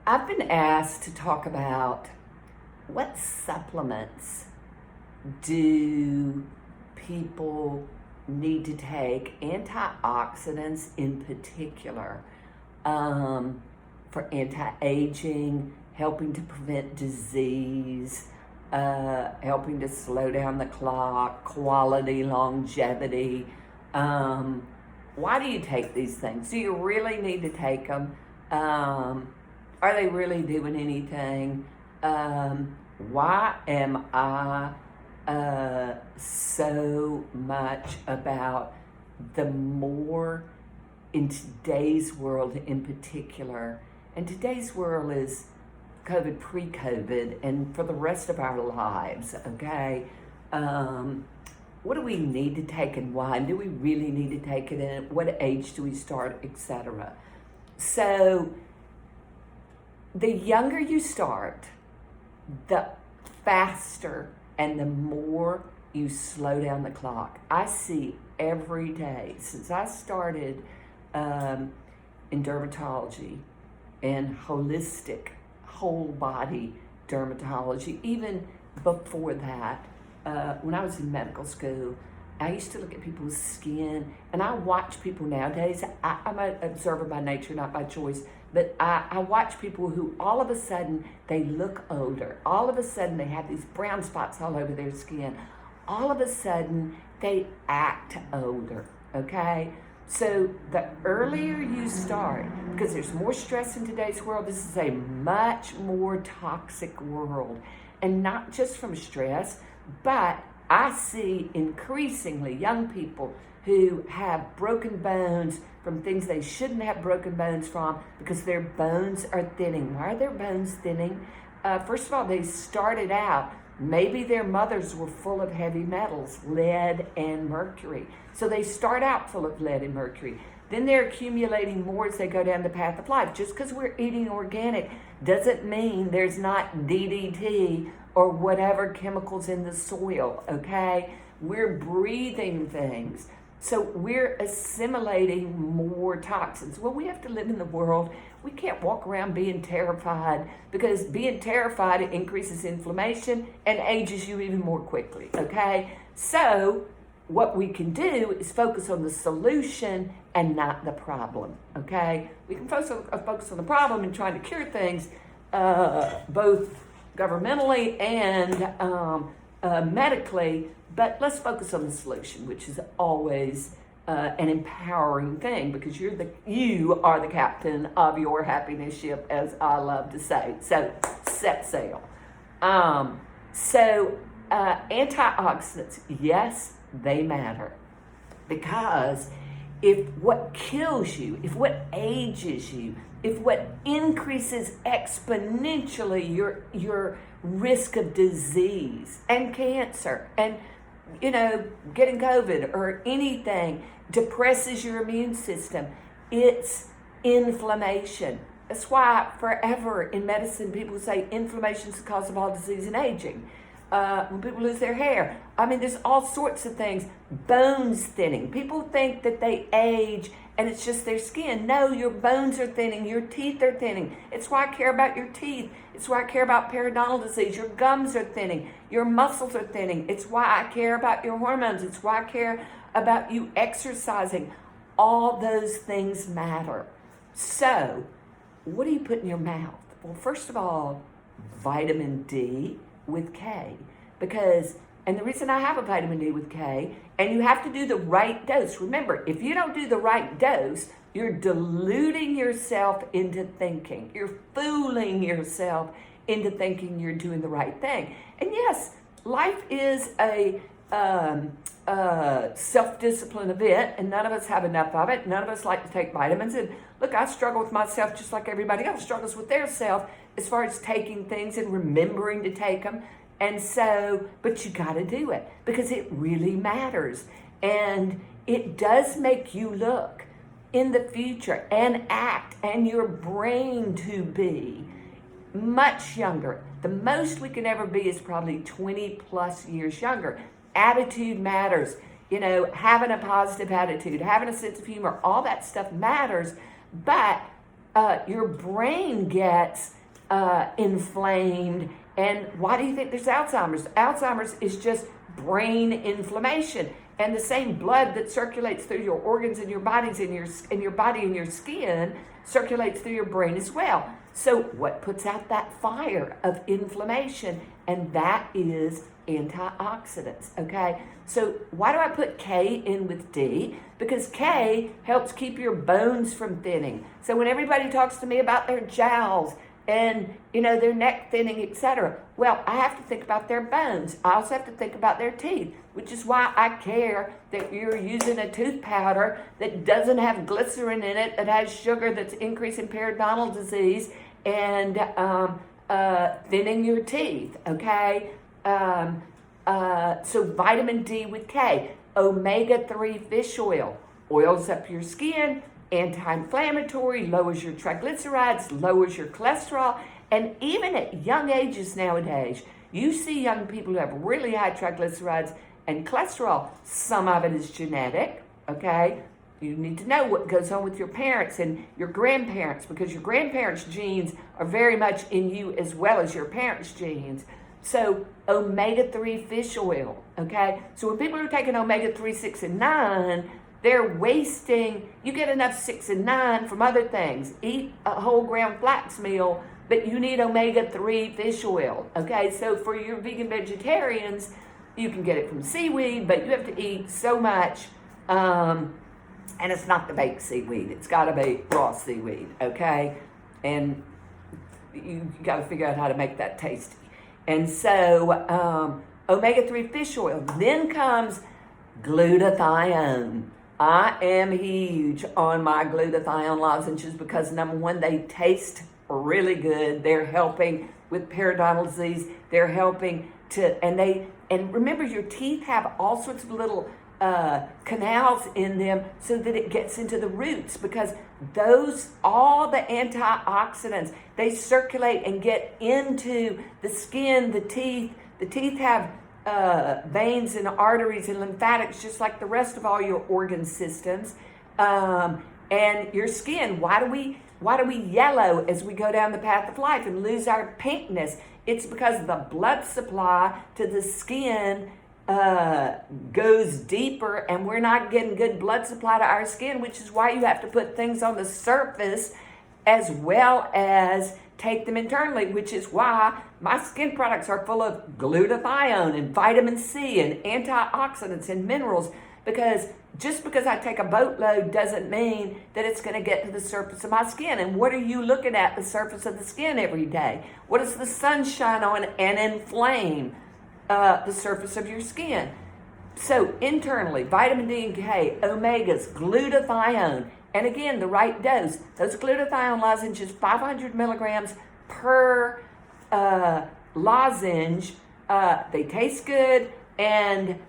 I've been asked to talk about what supplements do people need to take, antioxidants in particular, for anti-aging, helping to prevent disease, helping to slow down the clock, quality, longevity. Why do you take these things? Do you really need to take them? Are they really doing anything? Why am I so much about the more in today's world in particular? And today's world is COVID, pre-COVID, and for the rest of our lives, okay? What do we need to take and why? And do we really need to take it? And at what age do we start, etc.? So the younger you start, the faster and the more you slow down the clock. I see every day since I started in dermatology and holistic, whole body dermatology, even before that, when I was in medical school, I used to look at people's skin, and I watch people nowadays. I'm an observer by nature, not by choice, but I watch people who all of a sudden they look older. All of a sudden they have these brown spots all over their skin. All of a sudden they act older, okay? So the earlier you start, because there's more stress in today's world, this is a much more toxic world. And not just from stress, but I see increasingly young people who have broken bones from things they shouldn't have broken bones from because their bones are thinning. Why are their bones thinning? First of all, they started out, maybe their mothers were full of heavy metals, lead and mercury. So they start out full of lead and mercury. Then they're accumulating more as they go down the path of life. Just because we're eating organic doesn't mean there's not DDT or whatever chemicals in the soil, okay? We're breathing things. So we're assimilating more toxins. Well, we have to live in the world. We can't walk around being terrified, because being terrified, it increases inflammation and ages you even more quickly, okay? So what we can do is focus on the solution and not the problem, okay? We can focus on the problem and trying to cure things, both governmentally and medically, but let's focus on the solution, which is always an empowering thing, because you are the captain of your happiness ship, as I love to say. So set sail. Antioxidants, yes, they matter, because if what kills you, if what ages you, if what increases exponentially your risk of disease and cancer and, getting COVID or anything depresses your immune system, it's inflammation. That's why forever in medicine people say inflammation is the cause of all disease and aging. When people lose their hair, there's all sorts of things. Bones thinning. People think that they age and it's just their skin. No, your bones are thinning, your teeth are thinning. It's why I care about your teeth. It's why I care about periodontal disease. Your gums are thinning, your muscles are thinning. It's why I care about your hormones. It's why I care about you exercising. All those things matter. So, what do you put in your mouth? Well, first of all, vitamin D with K, and the reason I have a vitamin D with K, and you have to do the right dose. Remember, if you don't do the right dose, you're deluding yourself into thinking. You're fooling yourself into thinking you're doing the right thing. And yes, life is a self-discipline event, and none of us have enough of it. None of us like to take vitamins. And look, I struggle with myself just like everybody else struggles with their self as far as taking things and remembering to take them. And so, but you got to do it because it really matters. And it does make you look in the future and act and your brain to be much younger. The most we can ever be is probably 20 plus years younger. Attitude matters. Having a positive attitude, having a sense of humor, all that stuff matters. But your brain gets inflamed. And why do you think there's Alzheimer's? Alzheimer's is just brain inflammation. And the same blood that circulates through your organs and your bodies and your body and your skin circulates through your brain as well. So what puts out that fire of inflammation? And that is antioxidants, okay? So why do I put K in with D? Because K helps keep your bones from thinning. So when everybody talks to me about their jowls and their neck thinning, etc., well, I have to think about their bones. I also have to think about their teeth, which is why I care that you're using a tooth powder that doesn't have glycerin in it, that has sugar that's increasing periodontal disease and thinning your teeth, okay? So vitamin D with K, omega-3 fish oil, oils up your skin, anti-inflammatory, lowers your triglycerides, lowers your cholesterol, and even at young ages nowadays, you see young people who have really high triglycerides and cholesterol. Some of it is genetic, okay? You need to know what goes on with your parents and your grandparents, because your grandparents' genes are very much in you as well as your parents' genes. So omega-3 fish oil, okay? So when people are taking omega-3, 6, and 9, they're wasting, you get enough 6 and 9 from other things. Eat a whole ground flax meal, but you need omega-3 fish oil, okay? So for your vegan vegetarians, you can get it from seaweed, but you have to eat so much, and it's not the baked seaweed. It's got to be raw seaweed, okay? And you got to figure out how to make that tasty. And so omega-3 fish oil. Then comes glutathione. I am huge on my glutathione lozenges because, number one, they taste really good. They're helping with periodontal disease. They're helping to, and remember, your teeth have all sorts of little canals in them so that it gets into the roots, because all the antioxidants, they circulate and get into the skin, the teeth. The teeth have veins and arteries and lymphatics just like the rest of all your organ systems. And your skin, why do we yellow as we go down the path of life and lose our pinkness? It's because the blood supply to the skin goes deeper, and we're not getting good blood supply to our skin, which is why you have to put things on the surface as well as take them internally, which is why my skin products are full of glutathione and vitamin C and antioxidants and minerals, because just because I take a boatload doesn't mean that it's going to get to the surface of my skin. And what are you looking at the surface of the skin every day? What does the sun shine on and inflame the surface of your skin? So internally, vitamin D and K, omegas, glutathione, and again, the right dose. Those glutathione lozenges, 500 milligrams per lozenge. They taste good, and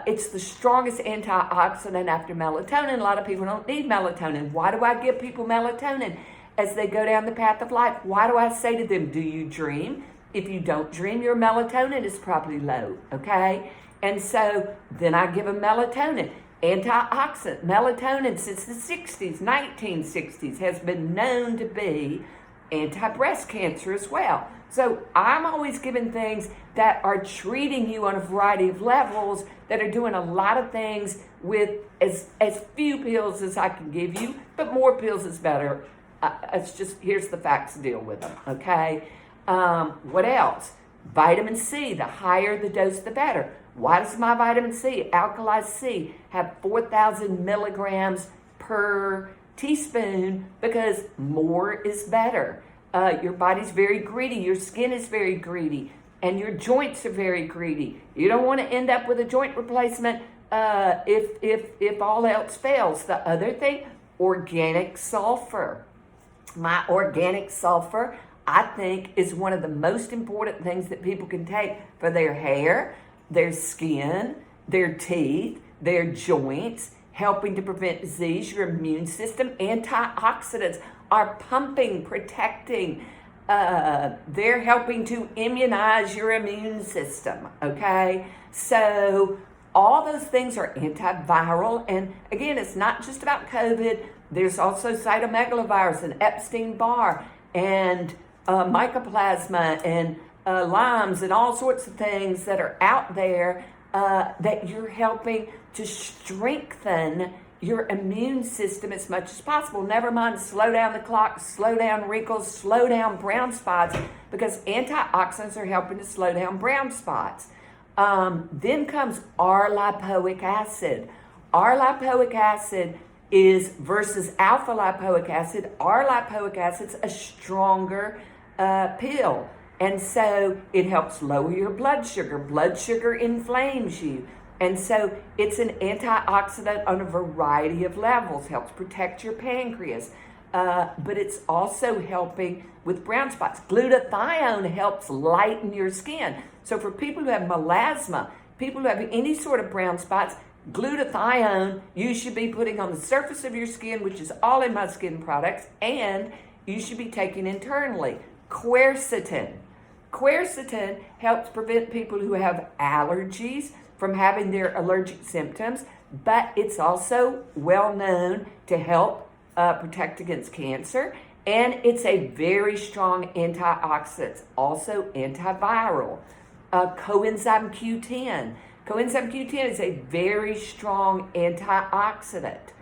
it's the strongest antioxidant after melatonin. A lot of people don't need melatonin. Why do I give people melatonin as they go down the path of life? Why do I say to them, do you dream? If you don't dream, your melatonin is probably low, okay? And so then I give them melatonin. Antioxidant, melatonin since the 60s, 1960s, has been known to be anti-breast cancer as well. So I'm always giving things that are treating you on a variety of levels, that are doing a lot of things with as few pills as I can give you, but more pills is better. It's just, here's the facts, deal with them, okay? What else? Vitamin C, the higher the dose, the better. Why does my vitamin C, alkali C, have 4,000 milligrams per teaspoon? Because more is better. Your body's very greedy. Your skin is very greedy. And your joints are very greedy. You don't want to end up with a joint replacement if all else fails. The other thing, organic sulfur. My organic sulfur, I think, is one of the most important things that people can take for their hair, their skin, their teeth, their joints, helping to prevent disease, your immune system. Antioxidants are pumping, protecting. They're helping to immunize your immune system, okay? So all those things are antiviral. And again, it's not just about COVID. There's also cytomegalovirus and Epstein-Barr and mycoplasma and Lyme's and all sorts of things that are out there that you're helping to strengthen your immune system as much as possible. Never mind slow down the clock, slow down wrinkles, slow down brown spots, because antioxidants are helping to slow down brown spots. Then comes R-lipoic acid. R-lipoic acid is versus alpha lipoic acid. R-lipoic acid's a stronger pill. And so it helps lower your blood sugar. Blood sugar inflames you. And so it's an antioxidant on a variety of levels, helps protect your pancreas. But it's also helping with brown spots. Glutathione helps lighten your skin. So for people who have melasma, people who have any sort of brown spots, glutathione you should be putting on the surface of your skin, which is all in my skin products, and you should be taking internally. Quercetin. Quercetin helps prevent people who have allergies from having their allergic symptoms, but it's also well known to help protect against cancer, and it's a very strong antioxidant, also antiviral. Coenzyme Q10. Coenzyme Q10 is a very strong antioxidant.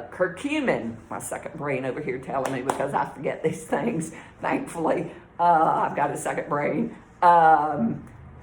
Curcumin, my second brain over here telling me because I forget these things, thankfully. I've got a second brain.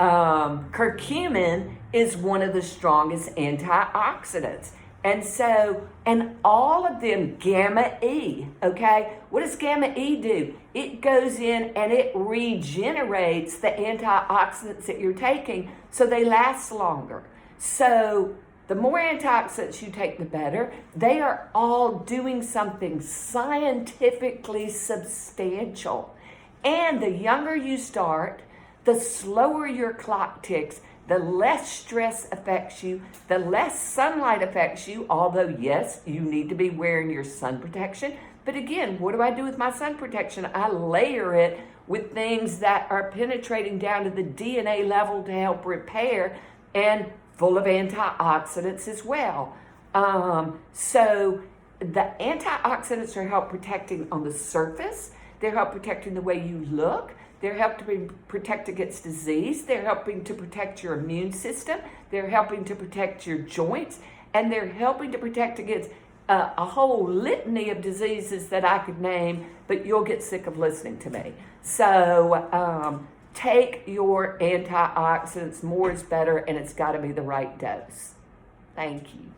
Curcumin is one of the strongest antioxidants. And so, and all of them, gamma E, okay? What does gamma E do? It goes in and it regenerates the antioxidants that you're taking so they last longer. So the more antioxidants you take, the better. They are all doing something scientifically substantial. And the younger you start, the slower your clock ticks, the less stress affects you, the less sunlight affects you, although yes, you need to be wearing your sun protection. But again, what do I do with my sun protection? I layer it with things that are penetrating down to the DNA level to help repair and full of antioxidants as well. So the antioxidants are help protecting on the surface. They're help protecting the way you look. They're helping to protect against disease. They're helping to protect your immune system. They're helping to protect your joints. And they're helping to protect against a whole litany of diseases that I could name, but you'll get sick of listening to me. So take your antioxidants. More is better, and it's got to be the right dose. Thank you.